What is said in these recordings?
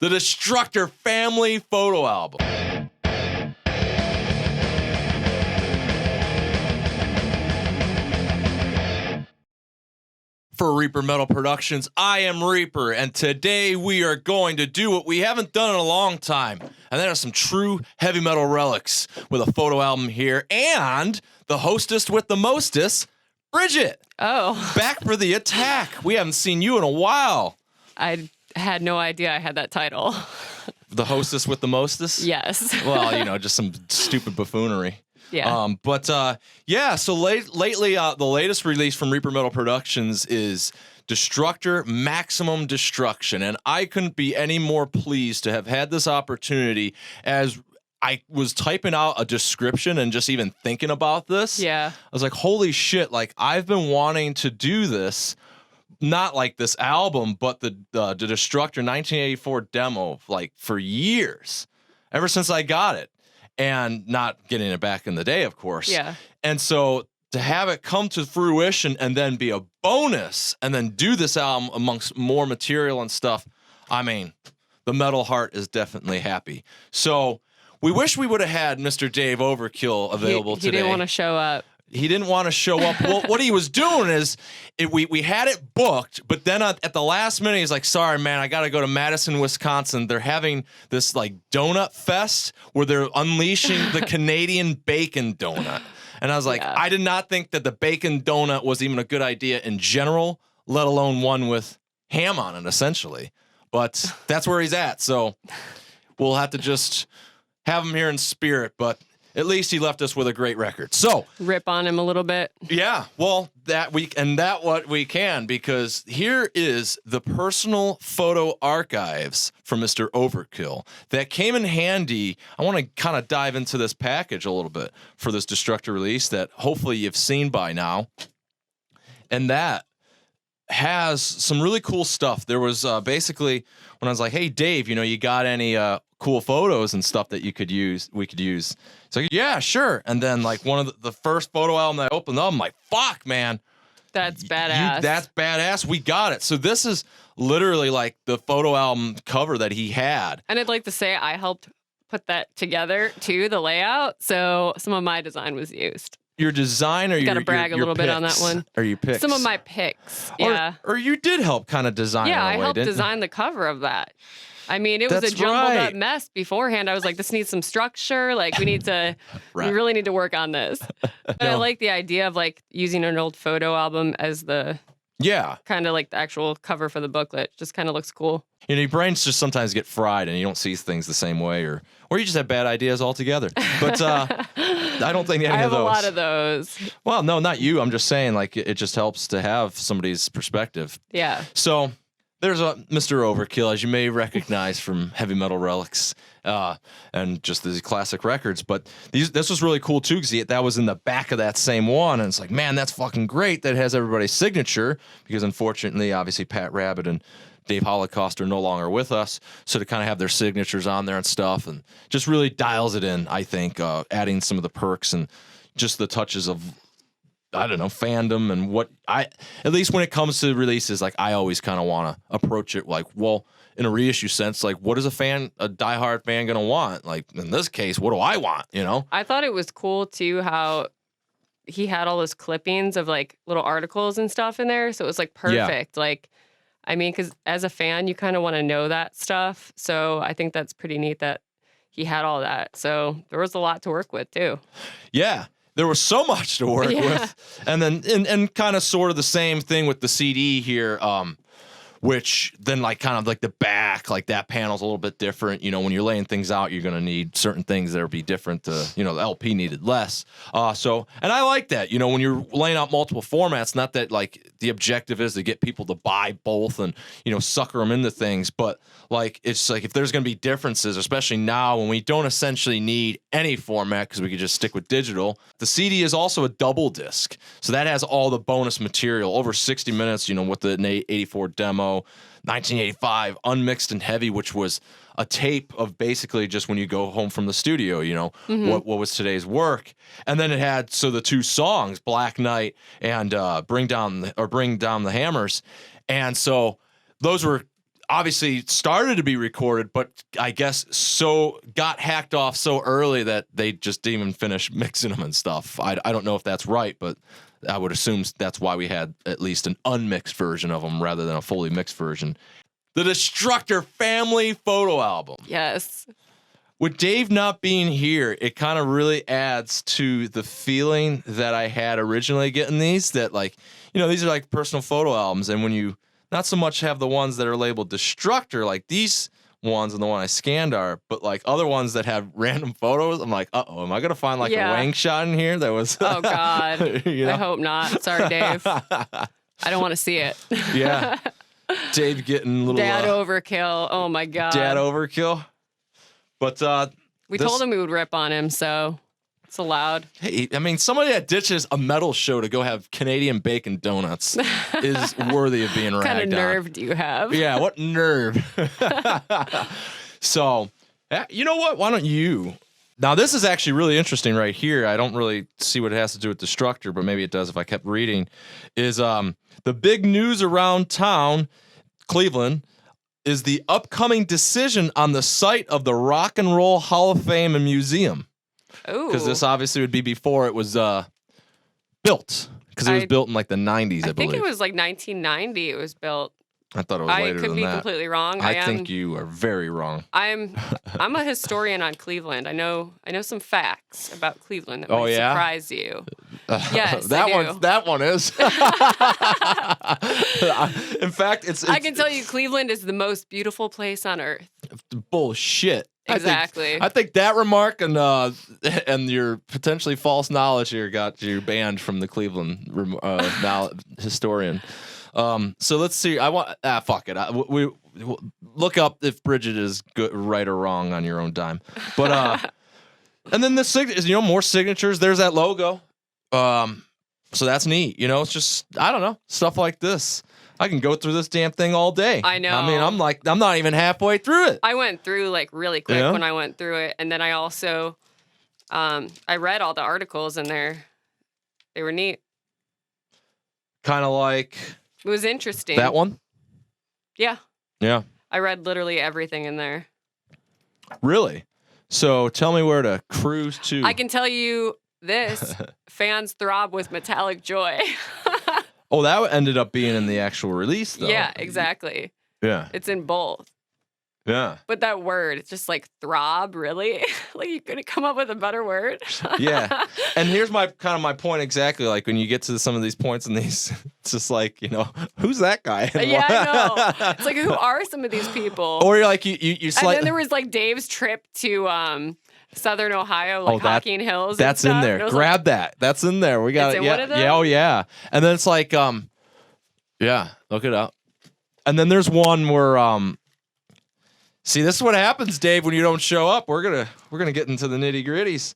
the Destructor family photo album. For Reaper Metal Productions, I am Reaper, and today we are going to do what we haven't done in a long time, and that is some true heavy metal relics with a photo album here, and the hostess with the mostest, Bridget. Oh. Back for the attack. We haven't seen you in a while. I had no idea I had that title. The hostess with the mostest? Yes. Well, just some stupid buffoonery. Yeah. So lately, the latest release from Reaper Metal Productions is Destructor Maximum Destruction, and I couldn't be any more pleased to have had this opportunity as I was typing out a description and just even thinking about this. Yeah. I was like, holy shit, like I've been wanting to do this, not like this album, but the Destructor 1984 demo, like for years, ever since I got it. And not getting it back in the day, of course. Yeah. And so to have it come to fruition and then be a bonus and then do this album amongst more material and stuff, I mean, the metal heart is definitely happy. So we wish we would have had Mr. Dave Overkill available today. He didn't want to show up. He didn't want to show up. Well, what he was doing is we had it booked, but then at the last minute, he's like, sorry, man, I got to go to Madison, Wisconsin. They're having this like donut fest where they're unleashing the Canadian bacon donut. And I was like, I did not think that the bacon donut was even a good idea in general, let alone one with ham on it, essentially. But that's where he's at. So we'll have to just have him here in spirit. But at least he left us with a great record. So rip on him a little bit. Yeah, well, what we can, because here is the personal photo archives from Mr. Overkill that came in handy. I want to kind of dive into this package a little bit for this Destructor release that hopefully you've seen by now. And that has some really cool stuff. There was basically when I was like, hey, Dave, you got any cool photos and stuff that we could use. It's like, yeah, sure. And then like one of the first photo album that I opened up, I'm like, fuck, man. That's badass. That's badass. We got it. So this is literally like the photo album cover that he had. And I'd like to say I helped put that together too, the layout. So some of my design was used. Your design or your gotta brag a little bit on that one. Or your picks? Some of my picks. Yeah. Or you did help kind of design. Yeah, it I helped design the cover of that. I mean, it was a jumbled up mess beforehand. I was like, this needs some structure. Like, we really need to work on this. But I like the idea of like using an old photo album as the kind of like the actual cover for the booklet. Just kind of looks cool. Your brains just sometimes get fried and you don't see things the same way, or you just have bad ideas altogether. But I don't think any of those. I have a lot of those. Well, no, not you. I'm just saying, like, it just helps to have somebody's perspective. Yeah. So there's a Mr. Overkill, as you may recognize from Heavy Metal Relics and just these classic records. But this was really cool, too, because that was in the back of that same one. And it's like, man, that's fucking great. That has everybody's signature because, unfortunately, obviously, Pat Rabbit and Dave Holocaust are no longer with us. So to kind of have their signatures on there and stuff and just really dials it in, I think, adding some of the perks and just the touches of, I don't know, fandom and at least when it comes to releases, like I always kind of want to approach it like, well, in a reissue sense, like what is a diehard fan going to want? Like in this case, what do I want? I thought it was cool too, how he had all those clippings of like little articles and stuff in there. So it was like perfect. Yeah. Like, I mean, because as a fan, you kind of want to know that stuff. So I think that's pretty neat that he had all that. So there was a lot to work with too. Yeah. There was so much to work with. And then and kind of sort of the same thing with the CD here, which then like kind of like the back, like that panel's a little bit different. When you're laying things out, you're going to need certain things that'll be different. The LP needed less. And I like that, when you're laying out multiple formats, not that like the objective is to get people to buy both and, sucker them into things. But like, it's like if there's going to be differences, especially now when we don't essentially need any format because we could just stick with digital. The CD is also a double disc. So that has all the bonus material, over 60 minutes, with the 84 demo, 1985 unmixed and heavy, which was a tape of basically just when you go home from the studio, what was today's work. And then it had the two songs, Black Knight and Bring Down the Hammers. And so those were obviously started to be recorded, but I guess got hacked off so early that they just didn't even finish mixing them and stuff. I don't know if that's right, but I would assume that's why we had at least an unmixed version of them rather than a fully mixed version. The Destructor family photo album. Yes. With Dave not being here, it kind of really adds to the feeling that I had originally getting these, that like, these are like personal photo albums. And when you not so much have the ones that are labeled Destructor, like these ones and the one I scanned are, but like other ones that have random photos, I'm like, am I going to find like a wang shot in here that was... Oh, God. I hope not. Sorry, Dave. I don't want to see it. Yeah. Dave getting a little... Dad overkill. Oh, my God. Dad overkill. But we told him we would rip on him, so it's allowed. Hey, I mean, somebody that ditches a metal show to go have Canadian bacon donuts is worthy of being ragged on. What kind of nerve do you have? Yeah, what nerve? So, you know what? Why don't you... Now, this is actually really interesting right here. I don't really see what it has to do with Destructor, but maybe it does if I kept reading. Is the big news around town, Cleveland, is the upcoming decision on the site of the Rock and Roll Hall of Fame and Museum. Oh. Because this obviously would be before it was built. Because it was built in like the 90s, I believe. I think it was like 1990 it was built. I thought it was later than that. I could be completely wrong. I think you are very wrong. I'm a historian on Cleveland. I know some facts about Cleveland that might surprise you. Yes, that one is. In fact, it's I can tell you Cleveland is the most beautiful place on earth. Bullshit. Exactly. I think that remark and your potentially false knowledge here got you banned from the Cleveland historian. So let's see. I want fuck it. We look up if Bridget is good, right or wrong on your own dime. But and then the more signatures. There's that logo. So that's neat. It's just I don't know, stuff like this. I can go through this damn thing all day. I know. I mean, I'm not even halfway through it. I went through like really quick when I went through it, and then I also I read all the articles in there. They were neat. Kind of like. It was interesting. That one? Yeah. Yeah. I read literally everything in there. Really? So tell me where to cruise to. I can tell you this. Fans throb with metallic joy. Oh, that ended up being in the actual release, though. Yeah, exactly. Yeah. It's in both. Yeah. But that word, it's just like throb, really? Like you couldn't come up with a better word? Yeah. And here's my point exactly. Like when you get to some of these points in these, it's just like, who's that guy? Yeah, I know. It's like, who are some of these people? Or you're like, you And then there was like Dave's trip to Southern Ohio, like Hocking Hills. That's in there. Grab that. That's in there. We got it. Yeah. One of them? Yeah. Oh yeah. And then it's like, yeah, look it up. And then there's one where, see, this is what happens, Dave, when you don't show up. We're gonna get into the nitty gritties.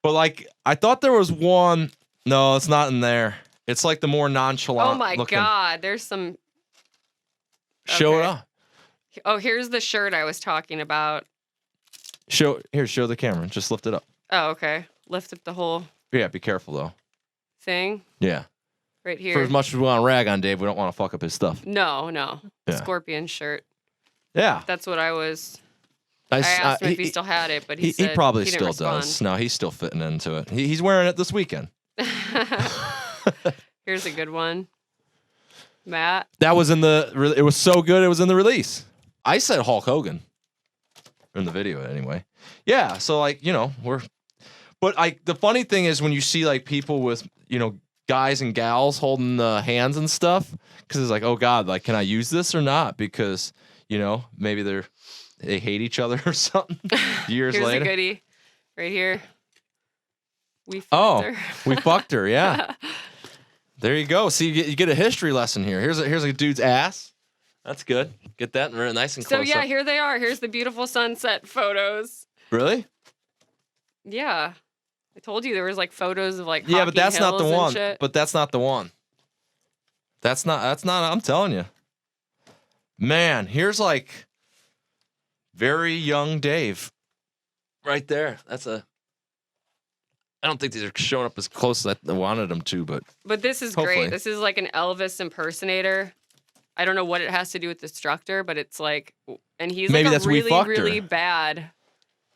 But like, I thought there was one. No, it's not in there. It's like the more nonchalant. Oh my looking. God, there's some. Show it up. Oh, here's the shirt I was talking about. Show the camera. Just lift it up. Oh, okay. Lift up the whole. Yeah, be careful though. Thing. Yeah. Right here. For as much as we want to rag on Dave, we don't want to fuck up his stuff. No. Yeah. Scorpion shirt. Yeah. That's what I was. I asked him if he still had it, but he said probably he still respond. does. No, he's still fitting into it. He's wearing it this weekend. Here's a good one. Matt. That was it was so good it was in the release. I said Hulk Hogan. In the video anyway. Yeah, so like, but the funny thing is when you see like people with, guys and gals holding the hands and stuff, because it's like, oh God, like, can I use this or not? Because, maybe they hate each other or something years Here's later. Here's a goodie right here. We fucked her. We fucked her, yeah. There you go. See, you get a history lesson here. Here's a dude's ass. That's good. Get that nice and close. So yeah, up. here they are. Here's the beautiful sunset photos. Really? Yeah. I told you there was like photos of like yeah, but that's not the one. Shit. But that's not the one. That's not. I'm telling you. Man, here's like very young Dave. Right there. I don't think these are showing up as close as I wanted them to, but this is hopefully. great. This is like an Elvis impersonator. I don't know what it has to do with Destructor, but it's like, and he's Maybe like that's a We really, Fucked Her. really bad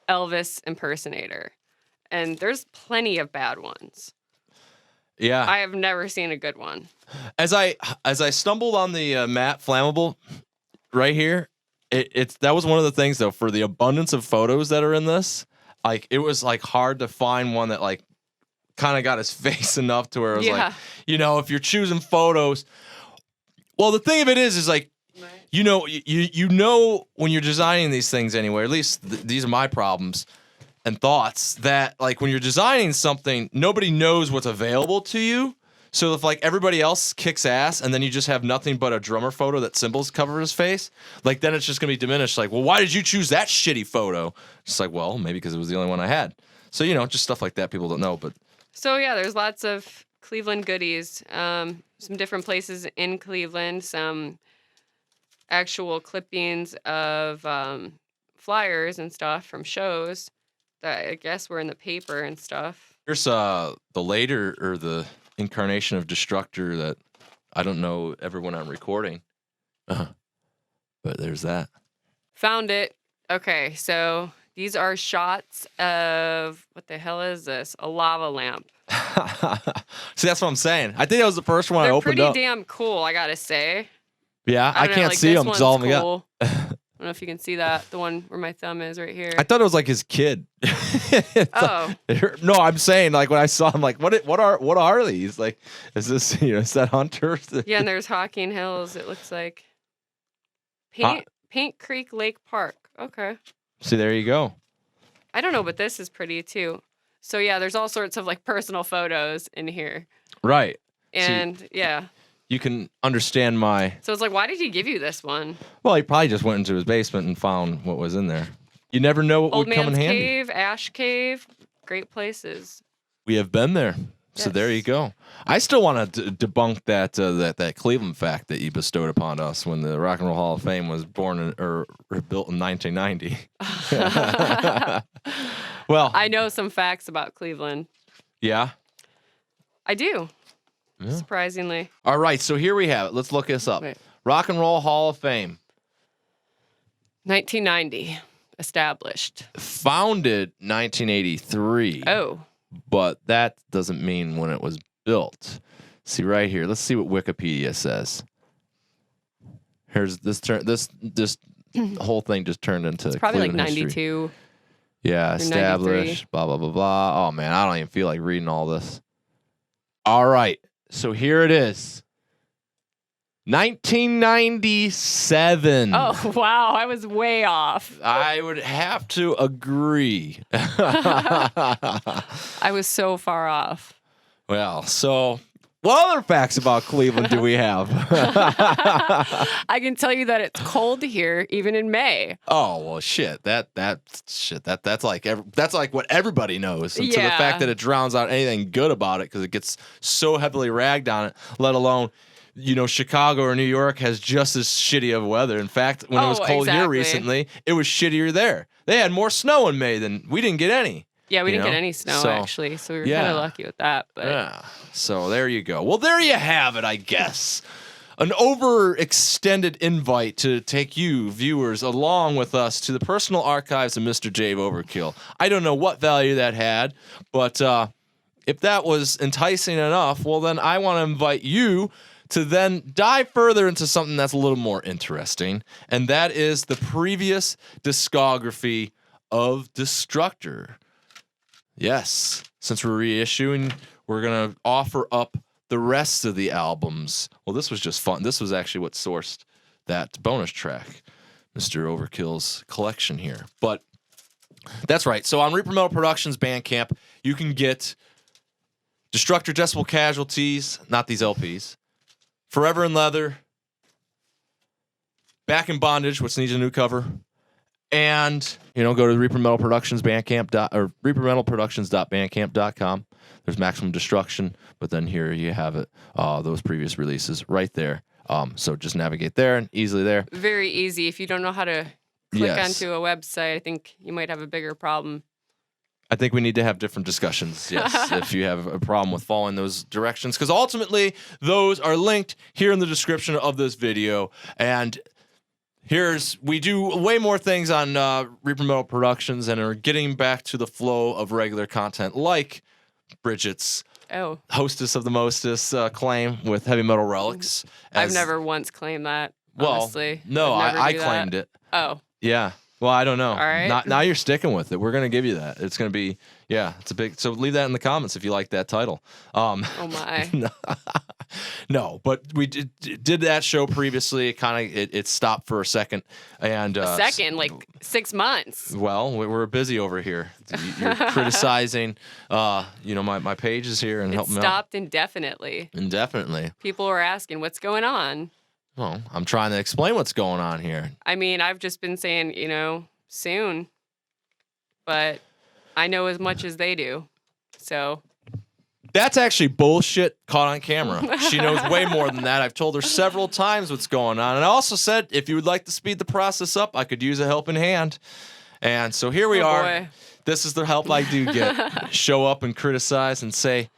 Elvis impersonator. And there's plenty of bad ones. Yeah. I have never seen a good one. As I stumbled on the matte flammable right here, that was one of the things though, for the abundance of photos that are in this, like it was like hard to find one that like kind of got his face enough to where it was like, you know, if you're choosing photos, well, the thing of it is like, you know when you're designing these things anyway, at least these are my problems and thoughts, that like when you're designing something, nobody knows what's available to you. So if like everybody else kicks ass and then you just have nothing but a drummer photo that symbols cover his face, like then it's just gonna be diminished. Like, well, why did you choose that shitty photo? It's like, well, maybe because it was the only one I had. So, you know, just stuff like that people don't know. But so yeah, there's lots of Cleveland goodies. Some different places in Cleveland, some actual clippings of flyers and stuff from shows that I guess were in the paper and stuff. Here's the later or the incarnation of Destructor that I don't know ever when I'm recording. But there's that. Found it. Okay, so these are shots of, what the hell is this? A lava lamp. See, that's what I'm saying. I think that was the first one I They're opened pretty up. damn cool, I gotta say. Yeah, I don't know, can't like, see this them because all of one's them cool. got. I don't know if you can see that. The one where my thumb is right here. I thought it was like his kid. Oh. No, I'm saying like when I saw him, like what are these? Like, is this, you know, is that Hunter? Yeah, and there's Hocking Hills, it looks like. Paint Creek Lake Park. Okay. See, there you go. I don't know, but this is pretty too. So yeah, there's all sorts of like personal photos in here. Right. And yeah. You can understand my. So it's like, why did he give you this one? Well, he probably just went into his basement and found what was in there. You never know what Old would come in Man's handy. Cave, Ash Cave, great places. We have been there. So there you go. I still want to debunk that Cleveland fact that you bestowed upon us when the Rock and Roll Hall of Fame was born or built in 1990. Well, I know some facts about Cleveland. Yeah? I do. Yeah. Surprisingly. All right, so here we have it. Let's look this up. Wait. Rock and Roll Hall of Fame. 1990. Established. Founded 1983. Oh. But that doesn't mean when it was built. See right here. Let's see what Wikipedia says. Here's this whole thing just turned into It's probably Cleveland like history. 92. Yeah, established, blah, blah, blah, blah. Oh, man, I don't even feel like reading all this. All right, so here it is. 1997. Oh, wow. I was way off. I would have to agree. I was so far off. Well, so what other facts about Cleveland do we have? I can tell you that it's cold here, even in May. Oh well, shit. That's like what everybody knows. And to the Yeah. fact that it drowns out anything good about it because it gets so heavily ragged on it. Let alone, you know, Chicago or New York has just as shitty of weather. In fact, when it was cold here recently, it was shittier there. They had more snow in May than we didn't get any. Yeah, we didn't get any snow, actually, so we were kind of lucky with that. But yeah, so there you go. Well, there you have it, I guess. An overextended invite to take you, viewers, along with us to the personal archives of Mr. Dave Overkill. I don't know what value that had, but if that was enticing enough, well, then I want to invite you to then dive further into something that's a little more interesting, and that is the previous discography of Destructor. Yes, since we're reissuing, we're going to offer up the rest of the albums. Well, this was just fun. This was actually what sourced that bonus track, Mr. Overkill's collection here. But that's right. So on Reaper Metal Productions Bandcamp, you can get Destructor Decibel Casualties, not these LPs, Forever in Leather, Back in Bondage, which needs a new cover, and, you know, go to Reaper Metal Productions reapermetalproductions.bandcamp.com. There's Maximum Destruction, but then here you have it, those previous releases right there. So just navigate there and easily there. very easy. If you don't know how to click onto a website, I think you might have a bigger problem. I think we need to have different discussions, yes, if you have a problem with following those directions, because ultimately those are linked here in the description of this video. And we do way more things on Reaper Metal Productions and are getting back to the flow of regular content, like Bridget's Hostess of the Mostest claim with Heavy Metal Relics. I've never once claimed that, well, honestly. No, I claimed it. Oh. Yeah. Well, I don't know. All right. Now you're sticking with it. We're going to give you that. It's going to be, it's a big, so leave that in the comments if you like that title. Oh my. No, but we did that show previously. It stopped for a second. And a second, like 6 months. Well, we're busy over here. You're criticizing, my pages here and helping me out. It stopped indefinitely. Indefinitely. People were asking, what's going on? Well, I'm trying to explain what's going on here. I mean, I've just been saying, soon. But I know as much as they do. So. That's actually bullshit caught on camera. She knows way more than that. I've told her several times what's going on. And I also said, if you would like to speed the process up, I could use a helping hand. And so here we are. Boy. This is the help I do get. Show up and criticize and say,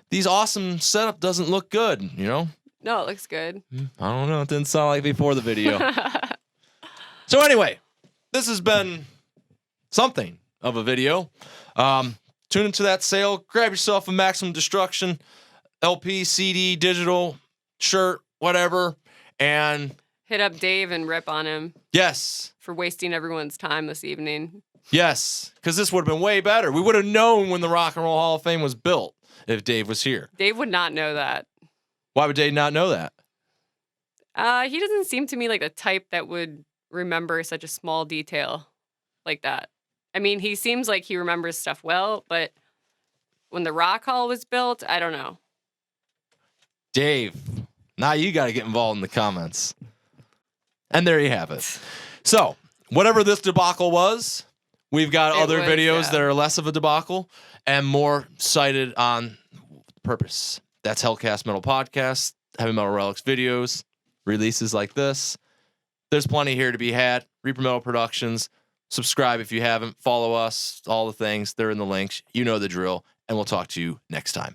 these awesome setup doesn't look good, No, it looks good. I don't know. It didn't sound like before the video. So anyway, this has been something of a video. Tune into that sale. Grab yourself a Maximum Destruction LP, CD, digital, shirt, whatever. And hit up Dave and rip on him. Yes. For wasting everyone's time this evening. Yes. Because this would have been way better. We would have known when the Rock and Roll Hall of Fame was built if Dave was here. Dave would not know that. Why would Dave not know that? He doesn't seem to me like the type that would remember such a small detail like that. I mean, he seems like he remembers stuff well, but when the Rock Hall was built, I don't know. Dave, now you got to get involved in the comments. And there you have it. So, whatever this debacle was, we've got other videos that are less of a debacle and more cited on purpose. That's Hellcast Metal Podcast, Heavy Metal Relics videos, releases like this. There's plenty here to be had. Reaper Metal Productions. Subscribe if you haven't. Follow us. All the things. They're in the links. You know the drill. And we'll talk to you next time.